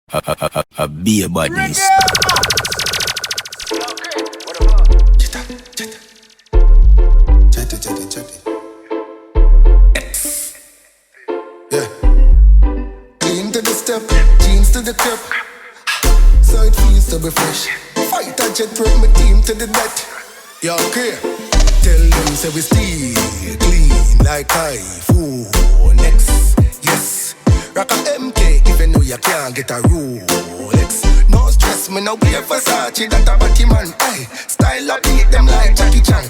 Be a badness. Yeah. Clean to the step, jeans to the cup. So it feels to be fresh. Fight a jet, rep my team to the death. Yo, clear. Tell them say we still clean like next. Yes. Rock a MK if you know you can't get a Rolex. No stress, me no wear Versace, that a batty man. Hey, style up, beat them like Jackie Chan.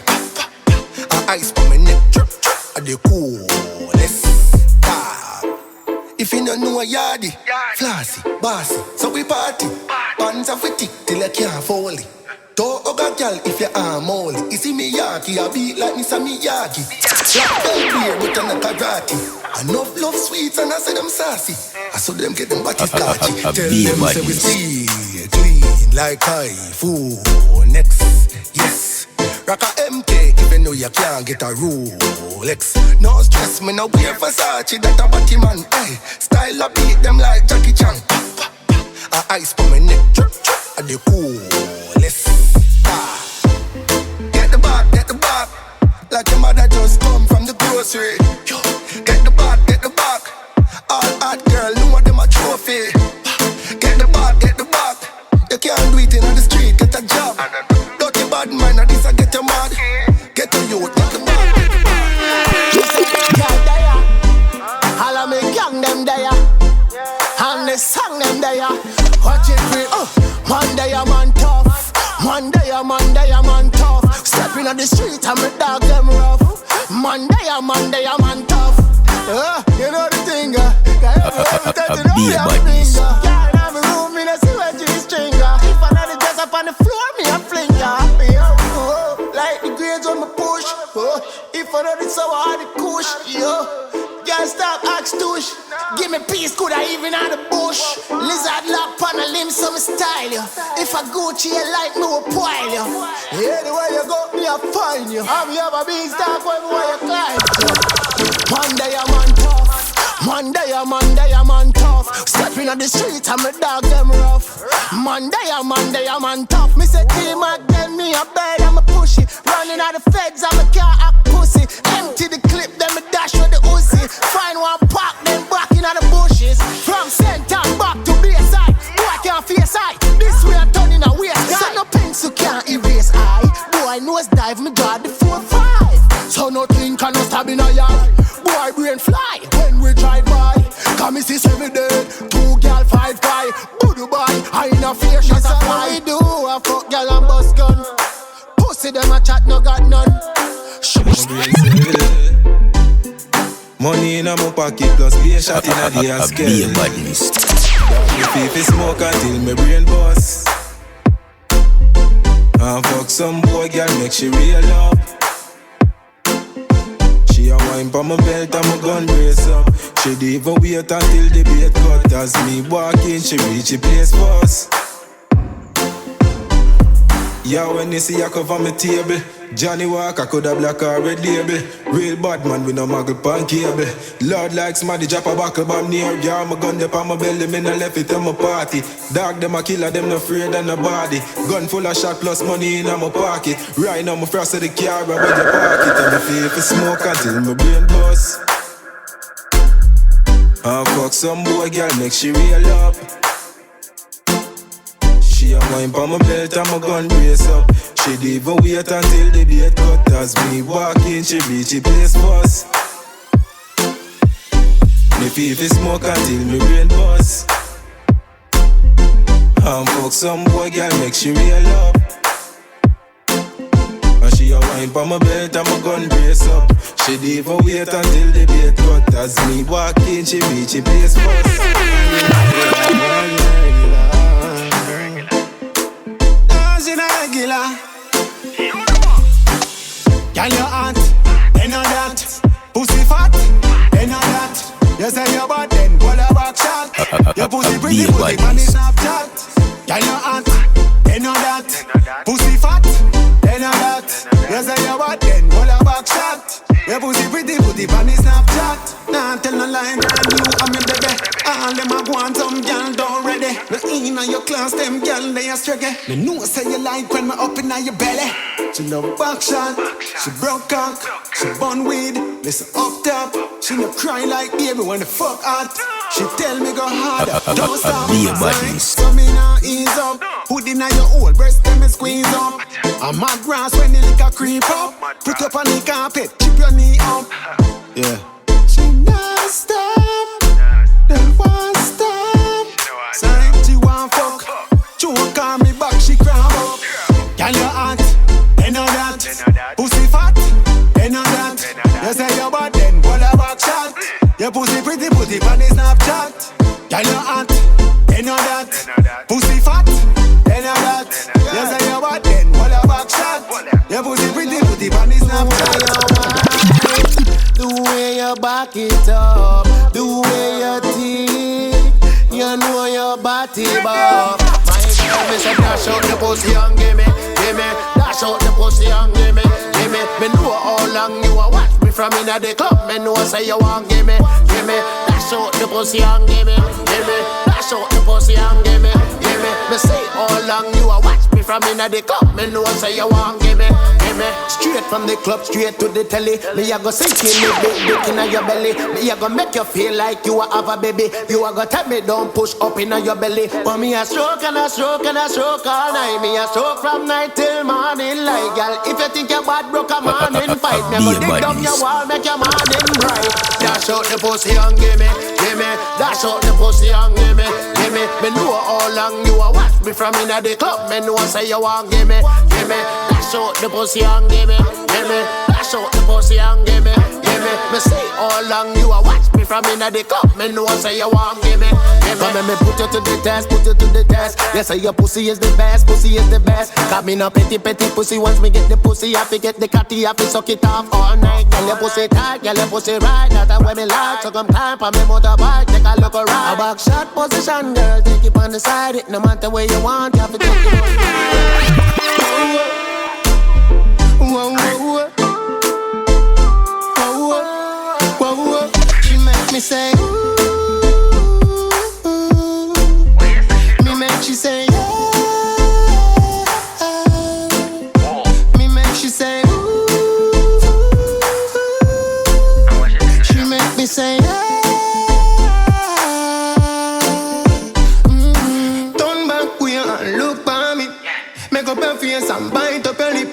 A ice for my neck, drip, a the coolest. If you don't know a yardie, flossy, bossy, so we party. Bands of a tick till I can't fall it. Don't hug a girl if you arm only. You see me Yaki, I beat like me Sammy Yaki. Black belt here, but I'm not karate. Enough love sweets and I say them sassy. I saw them get them body starchy. Tell them say we still clean like next. Yes. Rock a MK if you know you can't get a Rolex. No stress, me no wear Versace, that a batty man. Hey, style a beat them like Jackie Chan. A ice for my neck, drip, a the coolest. Get the back, like your mother just come from the grocery. Get the back, all hot girl, know what them a trophy. Get the back, you can't do it in the street, get a job. Dirty bad man, this I get you mad. Get the youth, get the back. Yeah, there, all of me gang them there, and the song them there. Watch it free, one day a man tough, one day a man tough. Stepping on the street and me dog them rough. Monday a man tough. You know the thing, Be a badness. Can't have a room in a silver G-stringer. If another dress up on the floor, me a fling ya. Like the grades on my push. If another so hard the kush, can't stop ask touche. Give me peace, could I even on the bush? Lizard lock on a limb, some style you. If I Gucci you like me, will spoil you. Anywhere you go, me I find you. I'm here a beanstalk everywhere you climb. Monday a man tough, Monday a man tough. Stepping on the street and me dog them rough. Monday a man tough. Me say T-Mac then me a bed and me push it. Running out the feds and me can't act pussy. Empty the clip then me dash with the Uzi. Find one park then back in the bushes. From center back to bayside, boy can't face eye. This way I'm turning a waist. So no pencil can't erase eye. Boy nose dive me got the 4-5. So nothing can no stab in a yard. Boy brain fly when we drive by. Come me see 7 dead, 2 girl 5 guy. Budu boy, I in a fear shot a fly. We do a fuck girl and bust gun. Pussy them a chat no got none. Money in my pocket plus be a shot in a the ass. Be a badness. If you smoke until my brain bust. And fuck some boy girl make she real up. She a wine pa my belt and my gun brace up. She dey even wait until the bait cut. As me walk in, she reach the place first. Yeah, when you see I cover my table, Johnny Walker coulda black or red label. Real bad man with no muggle pan cable. Lord like somebody drop a buckle bomb near. Yeah, my gun up on my belly, me no left it on my party. Dog them a killer, them no afraid of nobody. Gun full of shot plus money in my pocket. Right now my frost of the car where you park it. And I feel for smoke until my brain bust. And fuck some boy girl make she real up. She a wine pa my belt and my gun brace up. She dey even wait until the bait cut. As me walk in, she reach the place first. Me feel fi smoke until me brain bust. And fuck some boy girl make she real up. And she a wine pa my belt and my gun brace up. She dey even wait until the bait cut. As me walk in, she reach the place first. Regular. Girl, your aunt, then on that. Pussy fat, then on that. You say you're bad, then pull a back shot. Your pussy pretty, man is Snapchat. Girl, your aunt, then on that. Pussy fat, then on that. You say you're bad, then pull a back shot. Your pussy pretty, man is Snapchat. Nah, tell no lie, brand new, I'm in baby. All them a want some girl don't ready. No in on your class, them girl, they a struggle. Me know say you like when me up in your belly. She love back shot, she broke cock, she bun weed, listen up top. She no cry like baby when the fuck hot. She tell me go harder, don't stop. Be a badness. So me now ease up. Put in your old breast, then me squeeze up. I'm mad grass when the liquor creep up. Put up on the carpet, keep your knee up. Yeah. She not stop, then won't stop. Sorry, she want fuck. She won't call me back, she cram up. Girl, you hot, they know that. Pussy fat, they know that. You say you're bad, then pull a back shot. Your pussy pretty, put it on the Snapchat. Girl, you hot, they know that. Pussy fat, they know that. You say you're bad, then pull a back shot. Your pussy pretty, put it on the Snapchat. The way you back it up, the way you think, you know your body back. My girl, me say dash out the pussy and give me. Dash out the pussy and give me. Me know how long you a watch me from inna the club. Me know say you want give me. Dash out the pussy and give me. Dash out the pussy and give me. Me say how long you a watch me from inna the club. Me know say you want give me. Straight from the club, straight to the telly. Me a go sink in the big dick inna your belly. Me a go make you feel like you a have a baby. You a go tell me don't push up inna your belly. But me a stroke and a stroke and a stroke all night. Me a stroke from night till morning. Like girl, if you think you're bad, broke a morning fight. Never dig down your wall, make your morning bright. Dash out the pussy and give me. Dash out the pussy and give me. Me know how long you a watch me from inna the club. Me know say you want give me. Dash out the pussy and give me. Dash out the pussy and give me. Me say how long you a watch me from inna the club. Me know say you want give me. Come and me put you to the test, put you to the test. Yes, say your pussy is the best, pussy is the best. Got me no petty pussy. Once me get the pussy, I fi get the catty, I fi suck it off all night. Girl, your pussy tight, girl, your pussy right. That's the way me like. So come climb on me motorbike, take a look around. A back shot position, girl, take it on the side. It no matter where you want, you have to take it. Whoa, whoa, whoa, whoa, whoa. She make me say, me make she say, me make she say, she make me say, turn back way and look for me. Make up your face and bite up your lip.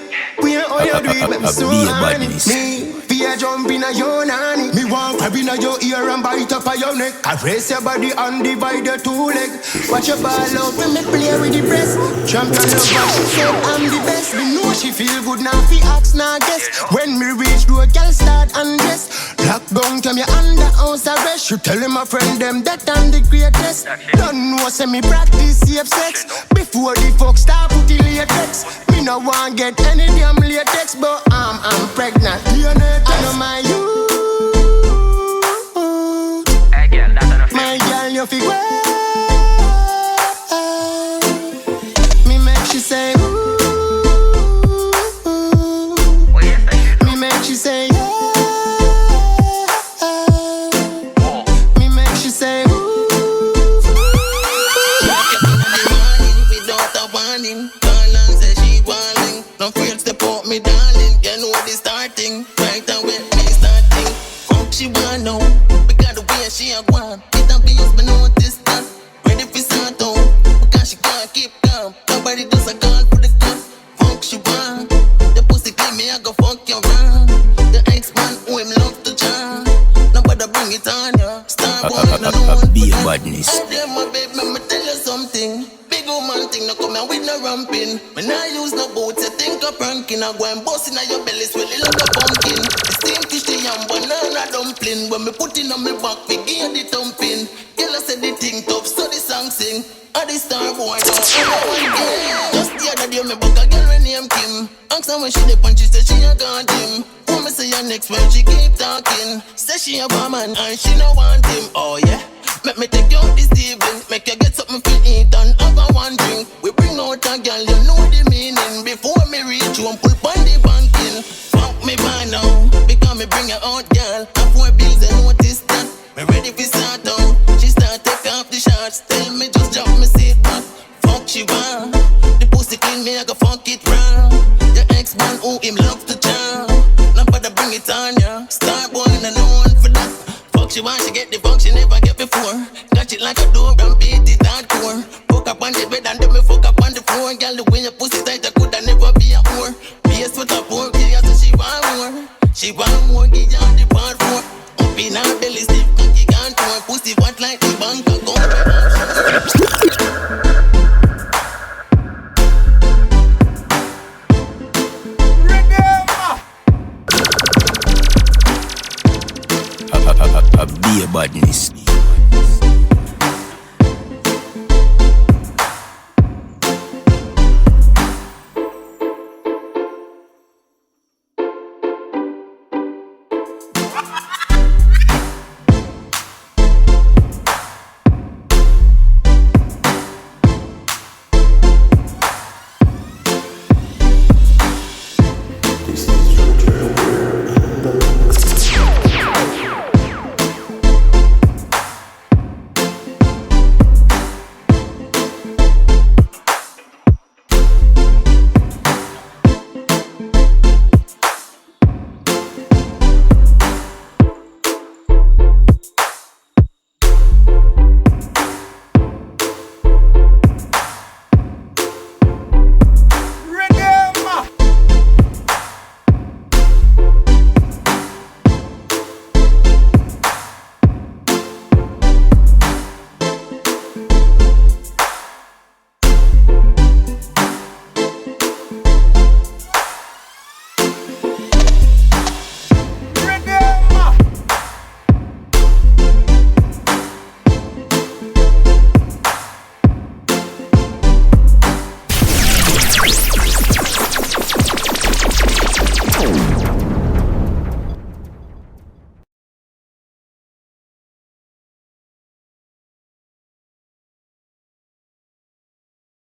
All you do it, make me so honey. Me, fear jump in a your nanny. Me want grab in a your ear and bite up a your neck. Caress your body and divide your two legs. Watch your ball out when me play with the breast. Champion of what she said I'm the best. Me know she feel good now fi ask now guess. When me reach to a girl start undress. Lockdown come you under house arrest. You tell him a friend them that I'm the greatest. Don't know say me practice safe sex. Before the fuck start put the latex. Me no want get any damn latex, but I'm pregnant. I know my youth. My girl, you feel me make she say me make she say me make she say without a warning. No friends support me, darling. You know the starting. Right away, me starting. Fuck she want know. Because the way she a want. It obvious me notice that. Ready for start out. Because she can't keep calm. Nobody does a call for the cup. Fuck she want. The pussy clean me, I go fuck you wrong. The ex-man who him love to charm. Nobody bring it on ya. Star boy, no one. Be a badness. Oh dear my baby, me tell you something. Big woman thing, no come here with no ramping. When I use no boots, you think of pranking. I go and bust in your belly, swelling like a pumpkin. The same fish, the yam, banana dumpling. When me put it on me back, we give the thumping. Girl, I said the thing tough, so the song sing. I the star boy, now just the other day, me book a girl when name Kim. Ask her when she dip and she say she a gone gym. When me say her next when she keep talking. Say she a woman and she no want him. Oh yeah. Make me take you out this evening. Make you get something to eat and have a one drink. We bring out a girl, you know the meaning. Before me reach you and pull on the banking. Fuck me by now, because me bring her out, girl. Have 4 bills and notice that. Me ready for start out. She start take off the shots. Tell me just drop me seat. Him love to charm. Nobody bring it on ya. Star boy and no one for that. Fuck she want, she get the fuck she never get before. Catch it like a door and beat it